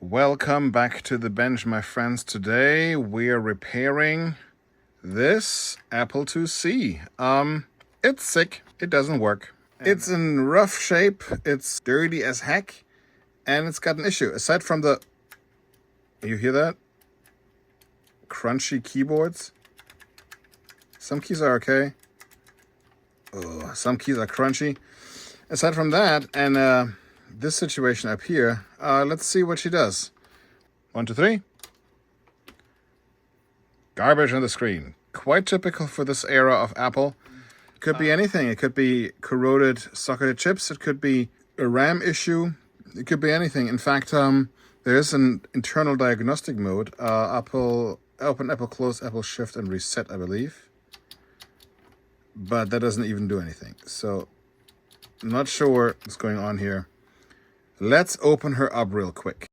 Welcome back to the bench, my friends. Today we are repairing this Apple IIc. It's sick. It doesn't work. It's in rough shape. It's dirty as heck, and it's got an issue. Aside from the, you hear that? Crunchy keyboards. Some keys are okay. Oh, some keys are crunchy. Aside from that, and this situation up here, let's see what she does. 1, 2, 3. Garbage on the screen. Quite typical for this era of Apple. Could be anything. It could be corroded socketed chips. It could be a RAM issue. It could be anything. In fact, there is an internal diagnostic mode. Apple open, Apple close, Apple shift and reset, I believe. But that doesn't even do anything. So, I'm not sure what's going on here. Let's open her up real quick.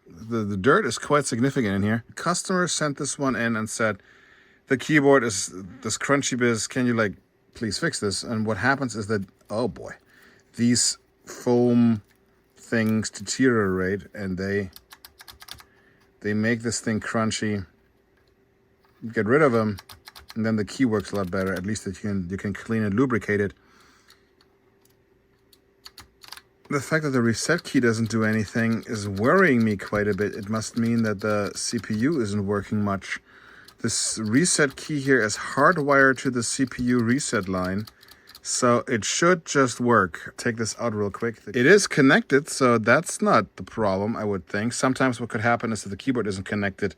The dirt is quite significant in here. The customer sent this one in and said, the keyboard is this crunchy biz. Can you please fix this? And what happens is that, oh boy, these foam things deteriorate and they make this thing crunchy. Get rid of them, and then the key works a lot better. At least you can clean and lubricate it. The fact that the reset key doesn't do anything is worrying me quite a bit. It must mean that the CPU isn't working much. This reset key here is hardwired to the CPU reset line, so it should just work. Take this out real quick. It is connected, so that's not the problem, I would think. Sometimes what could happen is that the keyboard isn't connected.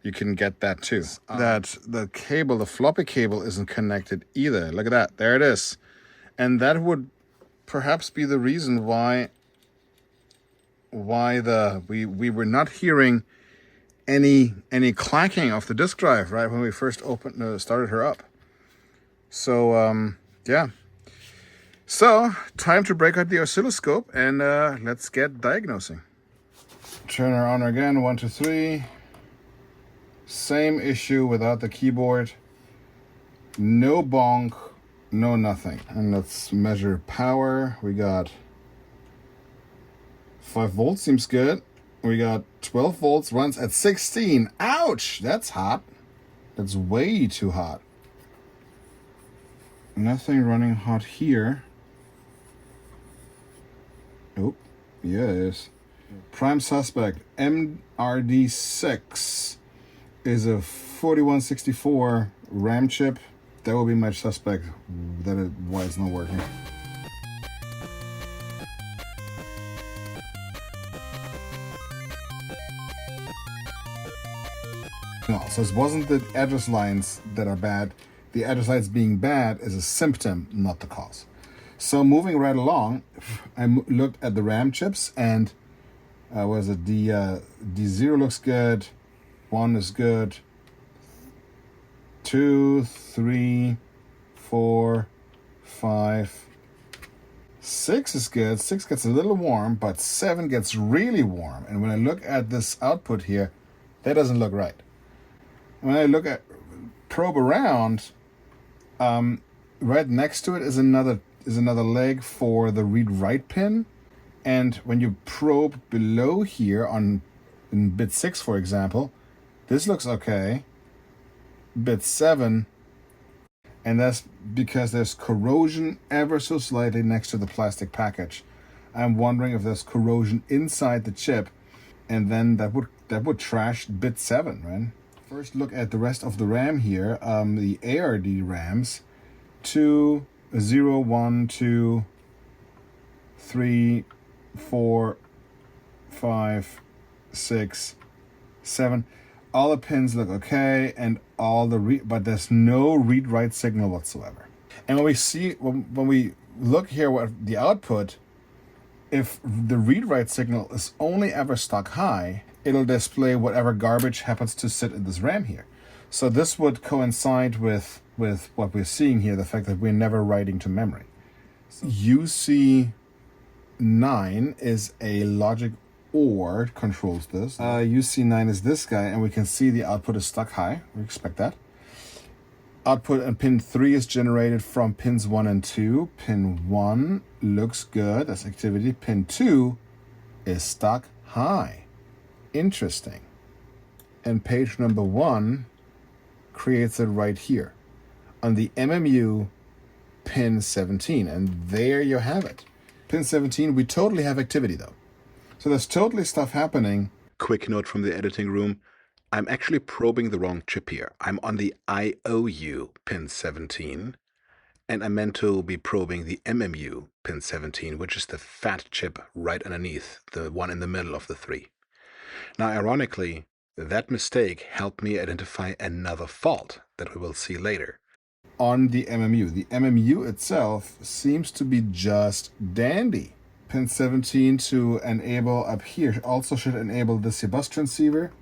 You can get that too. That the cable, the floppy cable, isn't connected either. Look at that. There it is. And that would perhaps be the reason why we were not hearing any clacking of the disk drive right when we first started her up. So yeah. So time to break out the oscilloscope and let's get diagnosing. Turn her on again. 1, 2, 3. Same issue without the keyboard. No bonk. No, nothing. And let's measure power. We got 5 volts, seems good. We got 12 volts, runs at 16. Ouch! That's hot. That's way too hot. Nothing running hot here. Oh, yeah, it is. Prime suspect, MRD6 is a 4164 RAM chip. That will be my suspect why it's not working. No, so it wasn't the address lines that are bad. The address lines being bad is a symptom, not the cause. So moving right along, I looked at the RAM chips and was it D0 looks good, 1 is good. 2, 3, 4, 5, 6 is good. 6 gets a little warm, but 7 gets really warm. And when I look at this output here, that doesn't look right. When I probe around, right next to it is another leg for the read-write pin. And when you probe below here in bit 6, for example, this looks okay. Bit 7, and that's because there's corrosion ever so slightly next to the plastic package. I'm wondering if there's corrosion inside the chip, and then that would trash bit 7, right? First look at the rest of the RAM here. The ARD RAMs, 2, 0, 1, 2, 3, 4, 5, 6, 7. All the pins look okay, and but there's no read-write signal whatsoever. And when we look here at the output, if the read-write signal is only ever stuck high, it'll display whatever garbage happens to sit in this RAM here. So this would coincide with what we're seeing here, the fact that we're never writing to memory. UC9 is a logic OR controls this. UC9 is this guy, and we can see the output is stuck high. We expect that. Output and pin 3 is generated from pins 1 and 2. Pin 1 looks good. That's activity. Pin 2 is stuck high. Interesting. And page number 1 creates it right here on the MMU pin 17. And there you have it. Pin 17, we totally have activity though. So there's totally stuff happening. Quick note from the editing room. I'm actually probing the wrong chip here. I'm on the IOU pin 17, and I meant to be probing the MMU pin 17, which is the fat chip right underneath, the one in the middle of the 3. Now, ironically, that mistake helped me identify another fault that we will see later. On the MMU. The MMU itself seems to be just dandy. Pin 17 to enable up here also should enable this bus transceiver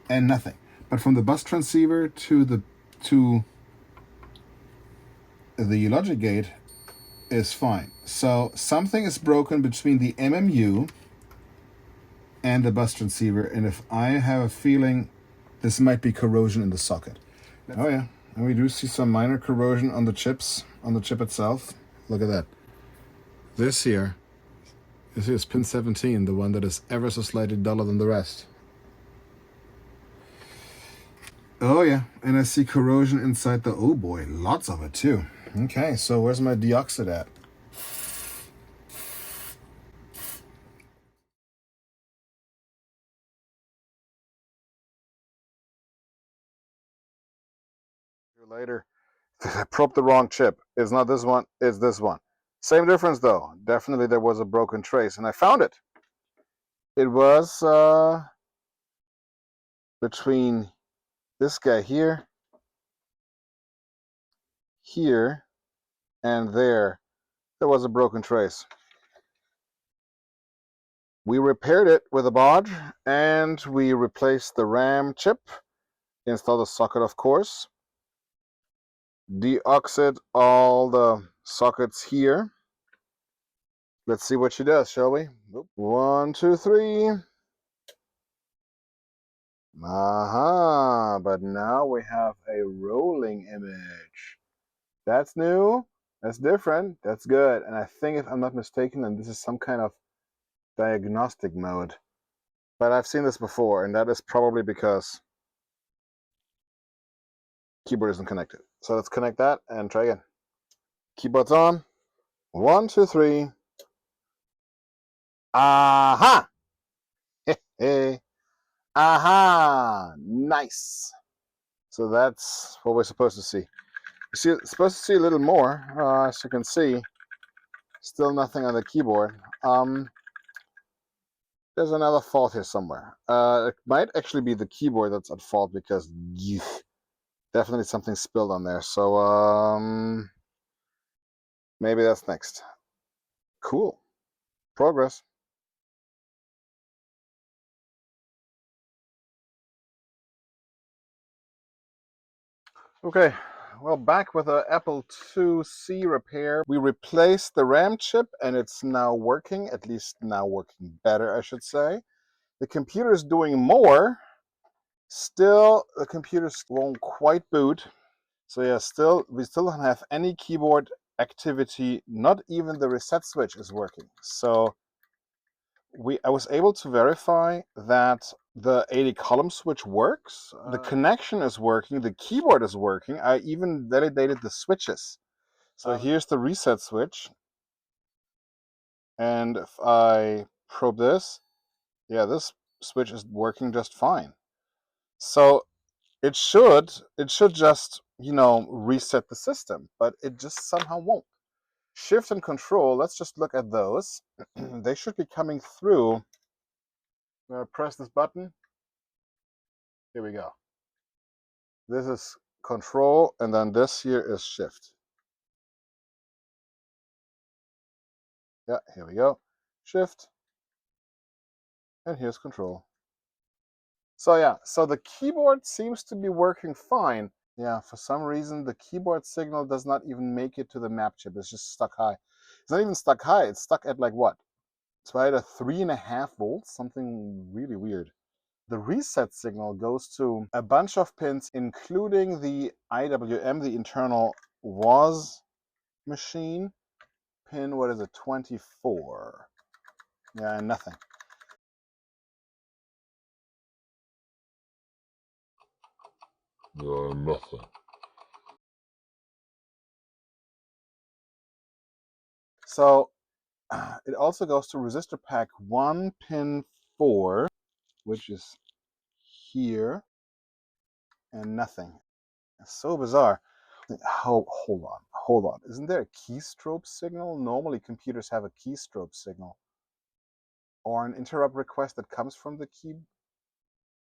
and nothing. But from the bus transceiver to the logic gate is fine. So something is broken between the MMU and the bus transceiver, and if I have a feeling this might be corrosion in the socket. Oh yeah, and we do see some minor corrosion on the chips, on the chip itself. Look at that. This here is pin 17, the one that is ever so slightly duller than the rest. Oh yeah, and I see corrosion inside the, oh boy, lots of it too. Okay, so where's my deoxide at? Later, I probed the wrong chip. It's not this one, it's this one. Same difference though. Definitely there was a broken trace, and I found it. It was between this guy here, and there. There was a broken trace. We repaired it with a bodge, and we replaced the RAM chip, installed the socket, of course, deoxid all the sockets here. Let's see what she does, shall we? 1, 2, 3. Aha, but now we have a rolling image. That's new, that's different, that's good. And I think, if I'm not mistaken, then this is some kind of diagnostic mode. But I've seen this before, and that is probably because keyboard isn't connected. So let's connect that and try again. Keyboard's on. 1, 2, 3. Aha! Hey. Aha! Nice. So that's what we're supposed to see. Supposed to see a little more. As you can see, still nothing on the keyboard. There's another fault here somewhere. It might actually be the keyboard that's at fault, because definitely something spilled on there. So maybe that's next. Cool. Progress. Okay, well, back with a Apple IIc repair. We replaced the RAM chip, and it's now working, at least now working better, I should say. The computer is doing more. Still, the computer won't quite boot. So yeah, we still don't have any keyboard activity. Not even the reset switch is working. So I was able to verify that the 80 column switch works. The connection is working. The keyboard is working. I even validated the switches. So here's the reset switch. And if I probe this, yeah, this switch is working just fine. So it should just, reset the system, but it just somehow won't. Shift and Control, let's just look at those. They should be coming through. I'm going to press this button. Here we go. This is Control, and then this here is Shift. Yeah, here we go. Shift, and here's Control. So yeah, so the keyboard seems to be working fine. Yeah, for some reason, the keyboard signal does not even make it to the map chip. It's just stuck high. It's not even stuck high. It's stuck at like what? It's right at 3.5 volts, something really weird. The reset signal goes to a bunch of pins, including the IWM, the internal WAS machine. Pin, what is it, 24. Yeah, nothing. Nothing. So it also goes to resistor pack 1, pin 4, which is here, and nothing. It's so bizarre. Oh, hold on. Isn't there a keystroke signal? Normally computers have a keystroke signal. Or an interrupt request that comes from the key.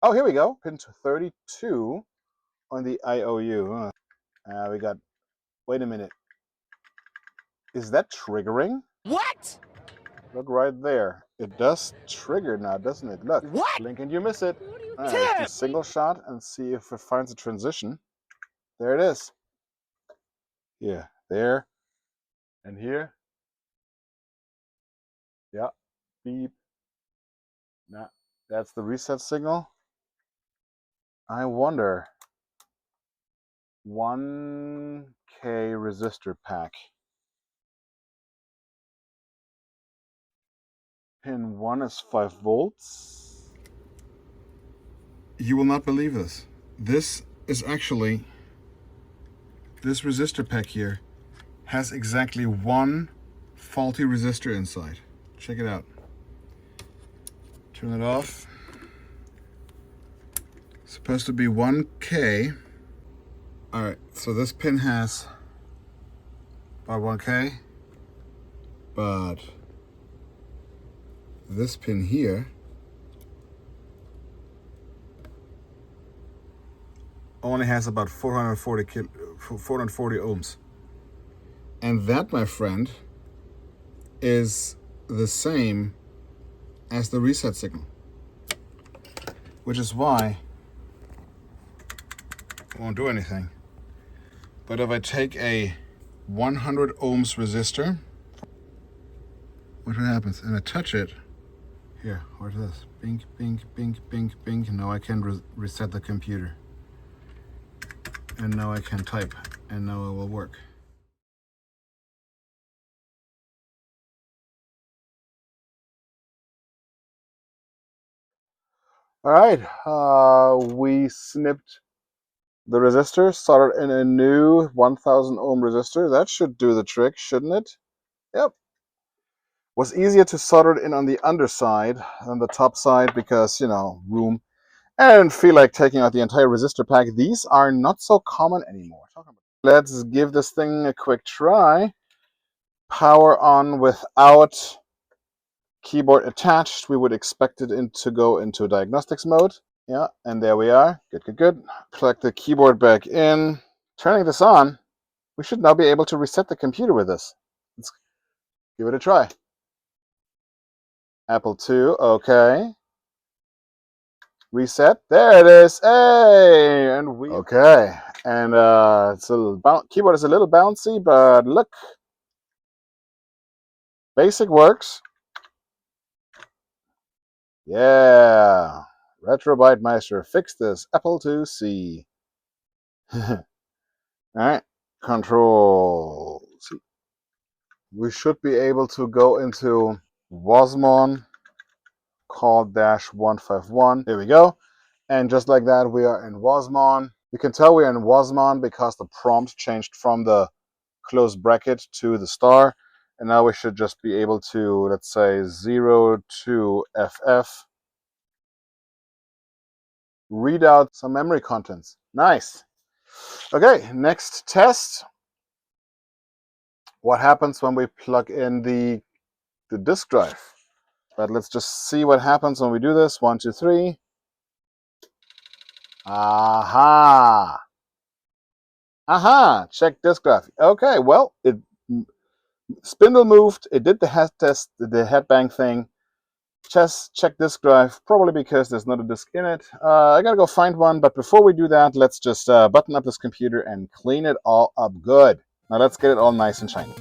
Oh, here we go. Pin 32 on the IOU. We got, wait a minute. Is that triggering? What? Look right there. It does trigger now, doesn't it? Look. What? Blink and you miss it. All right, let's do single shot and see if it finds a transition. There it is. Yeah, there. And here. Yeah. Beep. Nah, that's the reset signal. I wonder. 1K resistor pack. Pin 1 is 5 volts. You will not believe this. This is actually, this resistor pack here has exactly one faulty resistor inside. Check it out. Turn it off. It's supposed to be 1K. Alright, so this pin has about 1K, but this pin here only has about 440 ohms. And that, my friend, is the same as the reset signal. Which is why it won't do anything. But if I take a 100 ohms resistor, what happens? And I touch it, here, what's this? Bink, bink, bink, bink, bink. Now I can reset the computer. And now I can type, and now it will work. All right, we snipped the resistor, soldered in a new 1000 ohm resistor. That should do the trick, shouldn't it? Yep. Was easier to solder it in on the underside than the top side because, you know, room. And I didn't feel like taking out the entire resistor pack. These are not so common anymore. Let's give this thing a quick try. Power on without keyboard attached. We would expect it to go into diagnostics mode. Yeah, and there we are. Good, good, good. Plug the keyboard back in. Turning this on, we should now be able to reset the computer with this. Let's give it a try. Apple II, okay. Reset. There it is. Hey, and we okay. And it's a little keyboard is a little bouncy, but look, basic works. Yeah, Retrobyte Meister, fix this. Apple IIc. All right, Control C. We should be able to go into Wasmon call -151. There we go. And just like that, we are in Wasmon. You can tell we're in Wasmon because the prompt changed from the close bracket to the star. And now we should just be able to, let's say, 02FF. Read out some memory contents. Nice. Okay, next test. What happens when we plug in the disk drive? But let's just see what happens when we do this. 1, 2, 3. Aha. Aha. Check disk drive. Okay, well, it spindle moved. It did the head test, the headbang thing. Just check disk drive, probably because there's not a disk in it. I gotta go find one, but before we do that, let's just button up this computer and clean it all up good. Now let's get it all nice and shiny.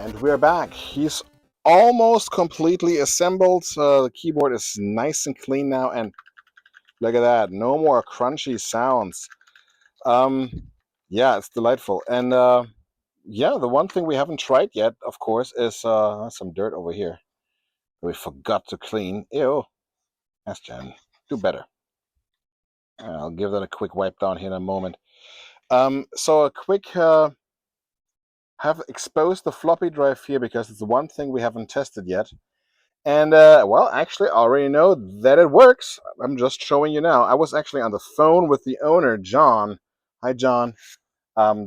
And we're back. He's almost completely assembled. The keyboard is nice and clean now, and look at that. No more crunchy sounds. Yeah, it's delightful. And yeah, the one thing we haven't tried yet, of course, is some dirt over here. We forgot to clean. Ew. That's Jen. Do better. I'll give that a quick wipe down here in a moment. So a quick have exposed the floppy drive here because it's the one thing we haven't tested yet. And, well, actually, I already know that it works. I'm just showing you now. I was actually on the phone with the owner, John. Hi, John.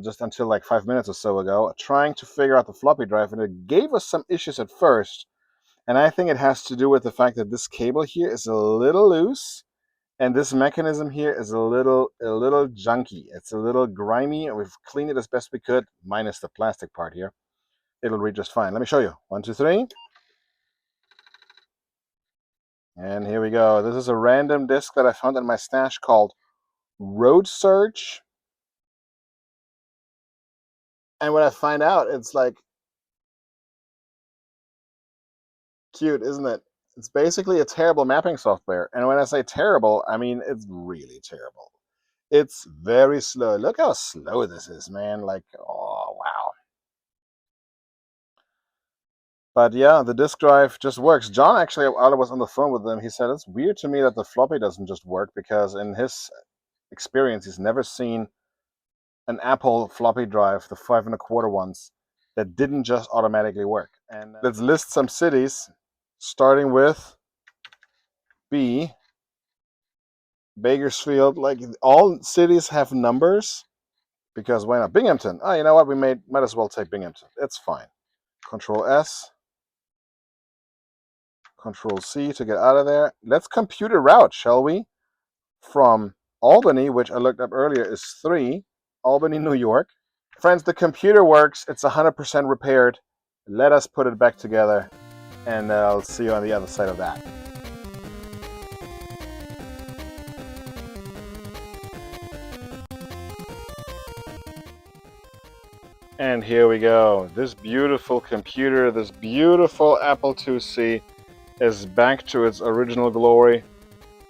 Just until like 5 minutes or so ago, trying to figure out the floppy drive, and it gave us some issues at first. And I think it has to do with the fact that this cable here is a little loose, and this mechanism here is a little junky. It's a little grimy, and we've cleaned it as best we could, minus the plastic part here. It'll read just fine. Let me show you. 1, 2, 3. And here we go. This is a random disc that I found in my stash called Road Surge. And when I find out, it's like cute, isn't it? It's basically a terrible mapping software. And when I say terrible, I mean it's really terrible. It's very slow. Look how slow this is, man. Like, oh, wow. But yeah, the disk drive just works. John, actually, while I was on the phone with him, he said it's weird to me that the floppy doesn't just work, because in his experience, he's never seen an Apple floppy drive, the 5 1/4 ones, that didn't just automatically work. And let's list some cities, starting with B, Bakersfield. Like, all cities have numbers, because why not? Binghamton. Oh, you know what? We might as well take Binghamton. It's fine. Control S, Control C to get out of there. Let's compute a route, shall we? From Albany, which I looked up earlier, is 3, Albany, New York. Friends, the computer works. It's 100% repaired. Let us put it back together, and I'll see you on the other side of that. And here we go. This beautiful computer, this beautiful Apple IIc is back to its original glory.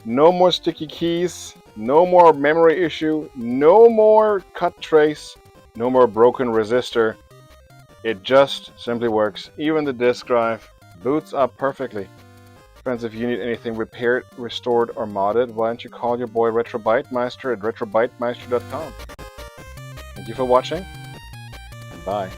No more sticky keys, no more memory issue, no more cut trace, no more broken resistor. It just simply works. Even the disk drive boots up perfectly. Friends, if you need anything repaired, restored, or modded, why don't you call your boy RetroByteMeister at retrobytemeister.com. Thank you for watching, and bye.